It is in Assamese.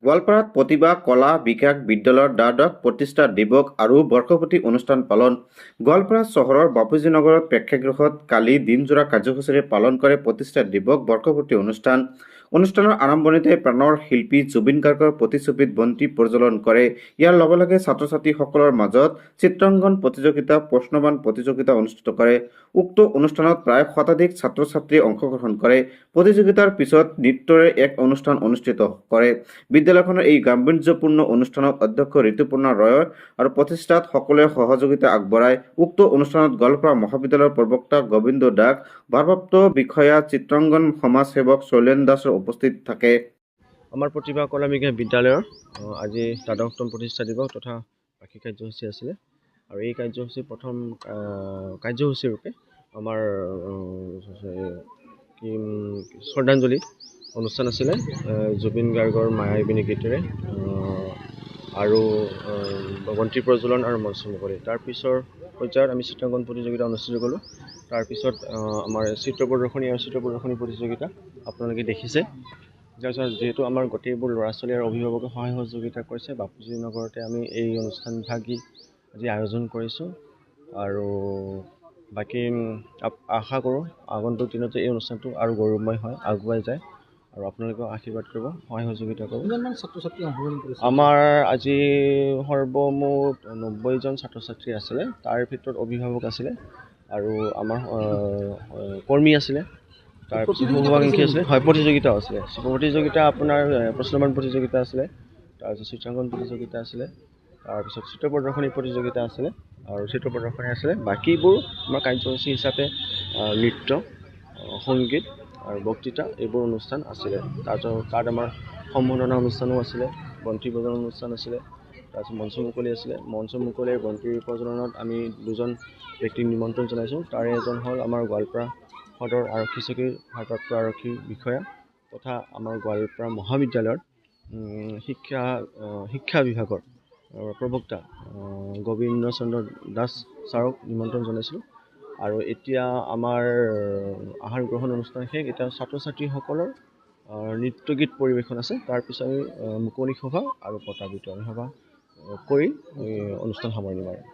গোৱালপাৰাত প্ৰতিভা কলা বিকাশ বিদ্যালয়ৰ দ্বাদশ প্ৰতিষ্ঠা দিৱস আৰু বৰ্ষপূৰ্তি অনুষ্ঠান পালন। গোৱালপাৰা চহৰৰ বাপুজী নগৰত প্ৰেক্ষাগৃহত কালি দিনজোৰা কাৰ্যসূচীৰে পালন কৰে প্ৰতিষ্ঠা দিৱস বৰ্ষপূৰ্তি অনুষ্ঠান। অনুষ্ঠানৰ আৰম্ভণিতে প্ৰাণৰ শিল্পী জুবিন গাৰ্গৰ প্ৰতিচ্ছবিত বন্তি প্ৰজ্বলন কৰে। ইয়াৰ লগে লগে ছাত্ৰ ছাত্ৰীসকলৰ মাজত চিত্ৰাংকন প্ৰতিযোগিতা, প্ৰশ্নবান প্ৰতিযোগিতা অনুষ্ঠিত কৰে। উক্ত অনুষ্ঠানত প্ৰায় শতাধিক ছাত্ৰ ছাত্ৰীয়ে অংশগ্ৰহণ কৰে। প্ৰতিযোগিতাৰ পিছত নৃত্যৰে এক অনুষ্ঠান অনুষ্ঠিত কৰে। বিদ্যালয়খনৰ এই গাম্ভীৰ্যপূৰ্ণ অনুষ্ঠানত অধ্যক্ষ ঋতুপৰ্ণা ৰয় আৰু প্ৰতিষ্ঠাত সকলোৱে সহযোগিতা আগবঢ়ায়। উক্ত অনুষ্ঠানত গোৱালপাৰা মহাবিদ্যালয়ৰ প্ৰবক্তা গোবিন্দ দাস, ভাৰপ্ৰাপ্ত বিষয়া চিত্ৰাংগন সমাজসেৱক শৈলেন দাসৰ উপস্থিত থাকে। আমাৰ প্ৰতিভা কলা বিকাশ বিদ্যালয়ৰ আজি দ্বাদশতম প্ৰতিষ্ঠা দিৱস তথা বাৰ্ষিক কাৰ্যসূচী আছিলে আৰু এই কাৰ্যসূচীৰ প্ৰথম কাৰ্যসূচীৰূপে আমাৰ শ্ৰদ্ধাঞ্জলি অনুষ্ঠান আছিলে জুবিন গাৰ্গৰ মায়াবিনী গীতেৰে আৰু বন্তি প্ৰজ্বলন আৰু মঞ্চ মুকলি। তাৰ পিছৰ পৰ্যায়ত আমি চিত্ৰাংকন প্ৰতিযোগিতা অনুষ্ঠিত কৰিলোঁ। তাৰপিছত আমাৰ চিত্ৰ প্ৰদৰ্শনী প্ৰতিযোগিতা আপোনালোকে দেখিছে। তাৰপিছত যিহেতু আমাৰ গোটেইবোৰ ল'ৰা ছোৱালী আৰু অভিভাৱকে সহায় সহযোগিতা কৰিছে, বাপুজী নগৰতে আমি এই অনুষ্ঠানভাগি আজি আয়োজন কৰিছোঁ আৰু বাকী আশা কৰোঁ আগন্তুক দিনত এই অনুষ্ঠানটো আৰু গৌৰৱময় হয়, আগুৱাই যায় আৰু আপোনালোকেও আশীৰ্বাদ কৰিব, সহায় সহযোগিতা কৰিব। ছাত্ৰ ছাত্ৰী অংশগ্ৰহণ কৰিছে? আমাৰ আজি সৰ্বমুঠ 90জন ছাত্ৰ ছাত্ৰী আছিলে। তাৰ ভিতৰত অভিভাৱক আছিলে আৰু আমাৰ কৰ্মী আছিলে। তাৰপিছত শুভাকাংক্ষী আছিলে। হয়, প্ৰতিযোগিতাও আছিলে। প্ৰতিযোগিতা আপোনাৰ প্ৰশ্নবান প্ৰতিযোগিতা আছিলে, তাৰপিছত চিত্ৰাংকন প্ৰতিযোগিতা আছিলে, তাৰপিছত চিত্ৰ প্ৰদৰ্শনী প্ৰতিযোগিতা আছিলে আৰু চিত্ৰ প্ৰদৰ্শনী আছিলে। বাকীবোৰ আমাৰ কাৰ্যসূচী হিচাপে নৃত্য, সংগীত আৰু বক্তৃতা এইবোৰ অনুষ্ঠান আছিলে। তাত আমাৰ সম্বৰ্ধনা অনুষ্ঠানো আছিলে, বন্তি প্ৰজ্বলন অনুষ্ঠান আছিলে, তাৰপিছত মঞ্চ মুকলি আছিলে। মঞ্চ মুকলিৰ বন্তি প্ৰজ্বলনত আমি দুজন ব্যক্তিক নিমন্ত্ৰণ জনাইছোঁ। তাৰে এজন হ'ল আমাৰ গোৱালপাৰা সদৰ আৰক্ষী চকীৰ ভাৰপ্ৰাপ্ত আৰক্ষী বিষয়া তথা আমাৰ গোৱালপাৰা মহাবিদ্যালয়ৰ শিক্ষা বিভাগৰ প্ৰবক্তা গোবিন্দ চন্দ্ৰ দাস ছাৰক নিমন্ত্ৰণ জনাইছিলোঁ। আৰু এতিয়া আমাৰ আহাৰ গ্ৰহণ অনুষ্ঠান শেষ। এতিয়া ছাত্ৰ ছাত্ৰীসকলৰ নৃত্য গীত পৰিৱেশন আছে। তাৰপিছত আমি মুকলি সভা আৰু বঁটা বিতৰণ সভা কৰি অনুষ্ঠান সামৰণি মাৰিম।